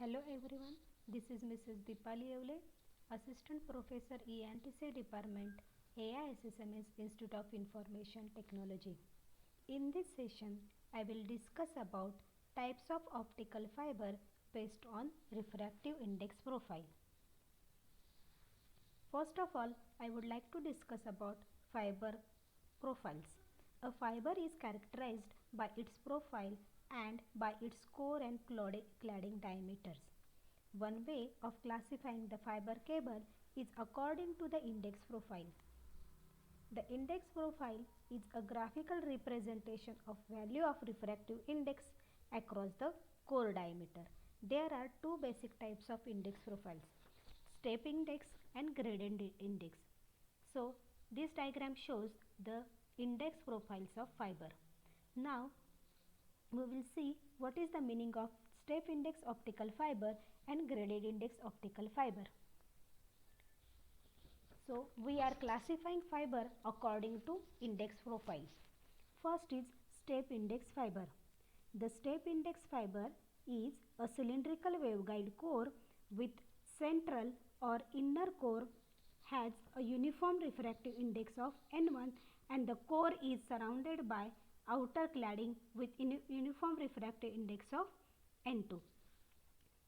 Hello everyone, this is Mrs. Dipali Evle, Assistant Professor ENTC Department, AISSMS Institute of Information Technology. In this session, I will discuss about types of optical fiber based on refractive index profile. First of all, I would like to discuss about fiber profiles. A fiber is characterized by its profile and by its core and cladding diameters. One way of classifying the fiber cable is according to the index profile. The index profile is a graphical representation of value of refractive index across the core diameter. There are two basic types of index profiles, step index and gradient index. So this diagram shows the index profiles of fiber. Now we will see what is the meaning of step index optical fiber and gradient index optical fiber. So we are classifying fiber according to index profiles. First is step index fiber. The step index fiber is a cylindrical waveguide core with central or inner core has a uniform refractive index of N1 and the core is surrounded by outer cladding with uniform refractive index of N2.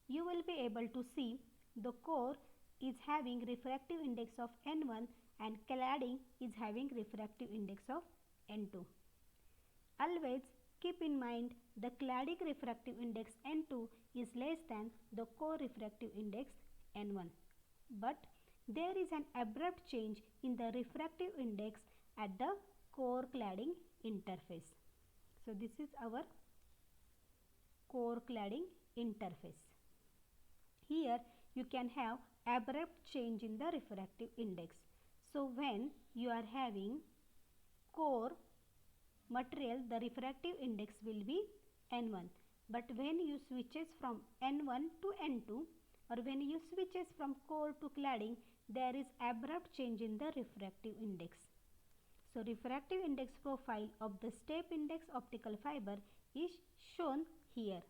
You will be able to see the core is having refractive index of N1 and cladding is having refractive index of N2. Always keep in mind the cladding refractive index N2 is less than the core refractive index N1. But there is an abrupt change in the refractive index at the core cladding interface. So this is our core cladding interface. Here you can have abrupt change in the refractive index. So when you are having core material, the refractive index will be N1. But when you switches from N1 to N2 or when you switches from core to cladding, there is abrupt change in the refractive index. So refractive index profile of the step index optical fiber is shown here.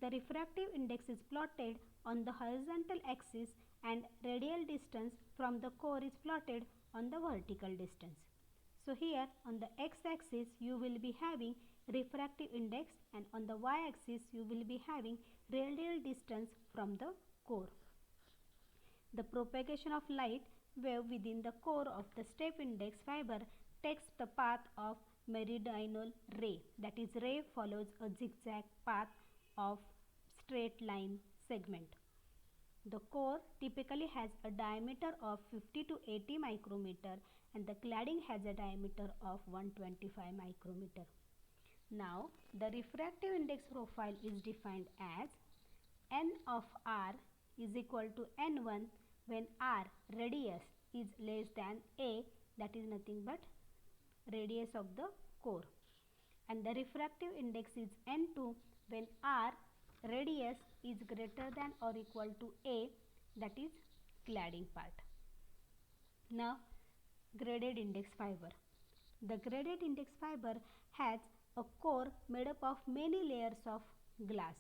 The refractive index is plotted on the horizontal axis and radial distance from the core is plotted on the vertical distance. So here on the x-axis you will be having refractive index and on the y-axis you will be having radial distance from the core. The propagation of light wave within the core of the step index fiber takes the path of meridional ray. That is, ray follows a zigzag path of straight line segment. The core typically has a diameter of 50 to 80 micrometer and the cladding has a diameter of 125 micrometer. Now the refractive index profile is defined as N of R is equal to N1 when R radius is less than A, that is nothing but radius of the core, and the refractive index is N2 when R radius is greater than or equal to A, that is cladding part. Now graded index fiber. The graded index fiber has a core made up of many layers of glass.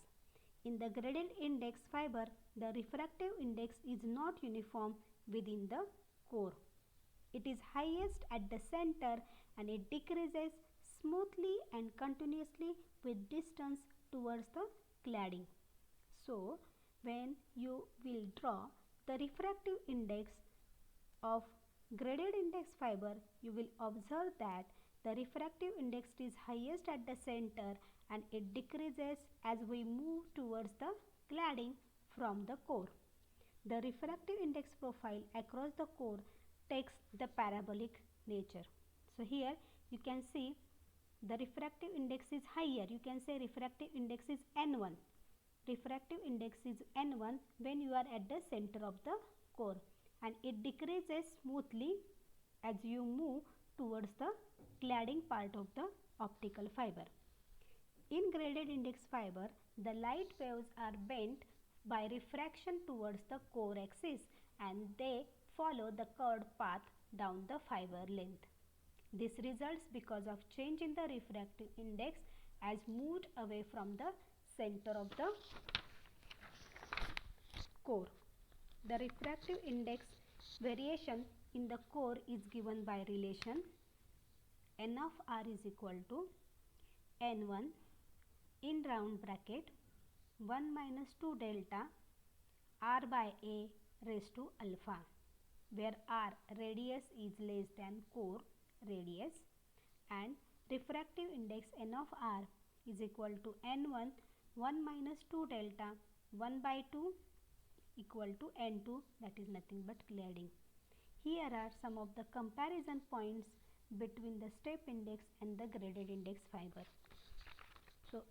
In the graded index fiber, the refractive index is not uniform within the core. It is highest at the center and it decreases smoothly and continuously with distance towards the cladding. So when you will draw the refractive index of graded index fiber, you will observe that the refractive index is highest at the center and it decreases as we move towards the cladding from the core. The refractive index profile across the core takes the parabolic nature. So here you can see the refractive index is higher. You can say refractive index is N1. Refractive index is N1 when you are at the center of the core and it decreases smoothly as you move towards the cladding part of the optical fiber. In graded index fiber, the light waves are bent by refraction towards the core axis and they follow the curved path down the fiber length. This results because of change in the refractive index as moved away from the center of the core. The refractive index variation in the core is given by relation n of r is equal to n1 in round bracket 1 minus 2 delta r by a raised to alpha, where r radius is less than core radius, and refractive index n of r is equal to n1 1 minus 2 delta 1 by 2 equal to n2, that is nothing but cladding. Here are some of the comparison points between the step index and the graded index fiber. So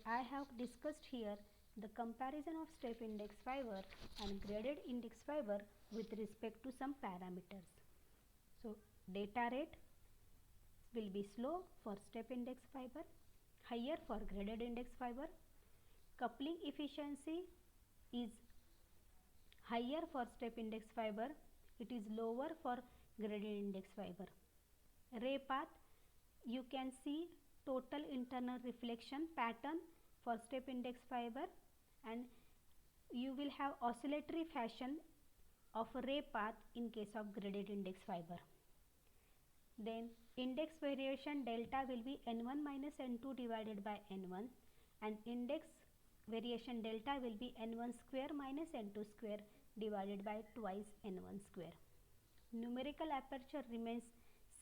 I have discussed here the comparison of step index fiber and graded index fiber with respect to some parameters. So data rate will be slow for step index fiber, higher for graded index fiber. Coupling efficiency is higher for step index fiber, it is lower for graded index fiber. Ray path, you can see total internal reflection pattern for step index fiber, and you will have oscillatory fashion of a ray path in case of graded index fiber. Then index variation delta will be n1 minus n2 divided by n1, and index variation delta will be n1 square minus n2 square divided by twice n1 square. Numerical aperture remains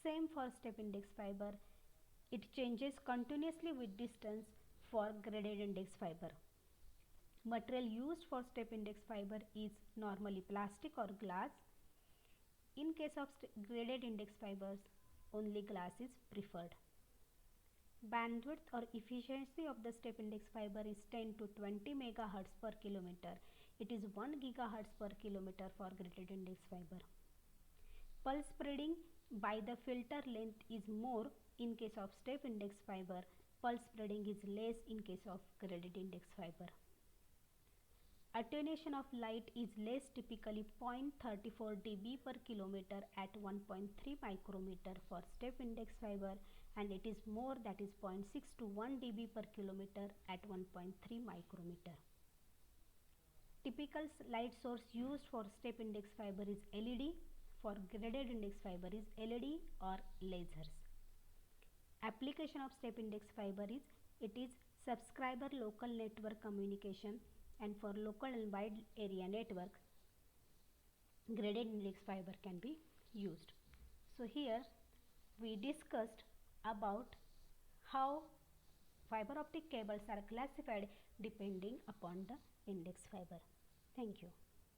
same for step index fiber. It changes continuously with distance for graded index fiber. Material used for step index fiber is normally plastic or glass. In case of graded index fibers, only glass is preferred. Bandwidth or efficiency of the step index fiber is 10 to 20 megahertz per kilometer. It is 1 gigahertz per kilometer for graded index fiber. Pulse spreading by the filter length is more in case of step index fiber. Pulse spreading is less in case of graded index fiber. Attenuation of light is less, typically 0.34 dB per kilometer at 1.3 micrometer for step index fiber, and it is more, that is 0.6 to 1 dB per kilometer at 1.3 micrometer. Typical light source used for step index fiber is LED. For graded index fiber is LED or lasers. Application of step index fiber is, it is subscriber local network communication, and for local and wide area network, graded index fiber can be used. So here we discussed about how fiber optic cables are classified depending upon the index fiber. Thank you.